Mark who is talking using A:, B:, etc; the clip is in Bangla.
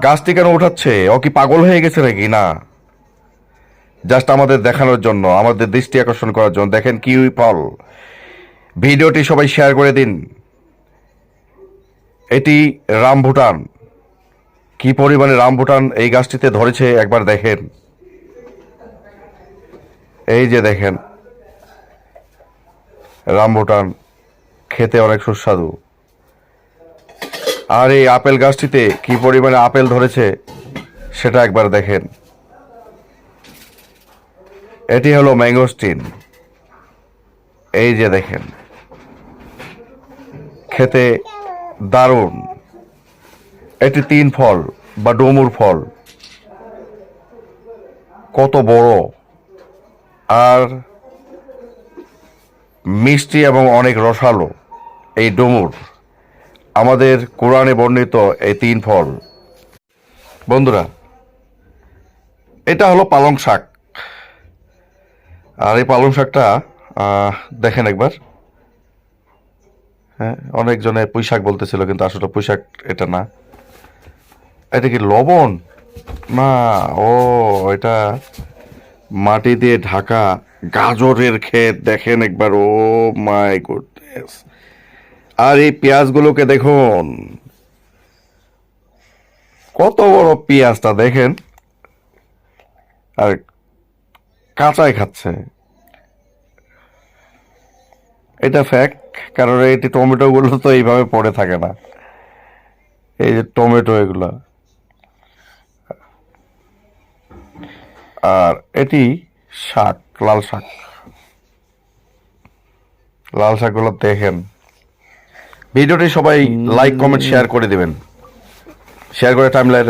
A: গাছটি কেন উঠাচ্ছে? ও কি পাগল হয়ে গেছে নাকি? না, জাস্ট আমাদের দেখানোর জন্য, আমাদের দৃষ্টি আকর্ষণ করার জন্য। দেখেন কিউই ফল। ভিডিওটি সবাই শেয়ার করে দিন। এটি রামভুটান। কি পরিমাণে রামভুটান এই গাছটিতে ধরেছে একবার দেখেন। এই যে দেখেন রামভুটান, খেতে অনেক সুস্বাদু। আর এই আপেল গাছটিতে কি পরিমাণে আপেল ধরেছে সেটা একবার দেখেন। এটি হলো ম্যাঙ্গোস্টিন। এই যে দেখেন, খেতে দারুণ। এটি তিন ফল বা ডুমুর ফল, কত বড় আর মিষ্টি এবং অনেক রসালো এই ডুমুর। আমাদের কোরআনে বর্ণিত এই তিন ফল। বন্ধুরা, এটা হলো পালং শাক। আর এই পালং শাকটা দেখেন একবার। হ্যাঁ, অনেকজনে পুঁই শাক বলতেছিল, কিন্তু আসলে পুঁই শাক এটা না। এটা কি লবণ? না, ও এটা মাটি দিয়ে ঢাকা গাজরের ক্ষেত। দেখেন একবার, ও মাই গুডনেস। আর এই পেঁয়াজগুলোকে দেখুন, কত বড় পেঁয়াজটা দেখেন। আর কাঁচাই খাচ্ছে। এটা ফ্যাক্ট, কারণ এই টমেটো গুলো তো এইভাবে পড়ে থাকে না। এই যে টমেটো এগুলা। আর এটি শাক, লাল শাক। লাল শাকগুলো দেখেন। ভিডিওটি সবাই লাইক কমেন্ট শেয়ার করে দিবেন। শেয়ার করে টাইমলাইনে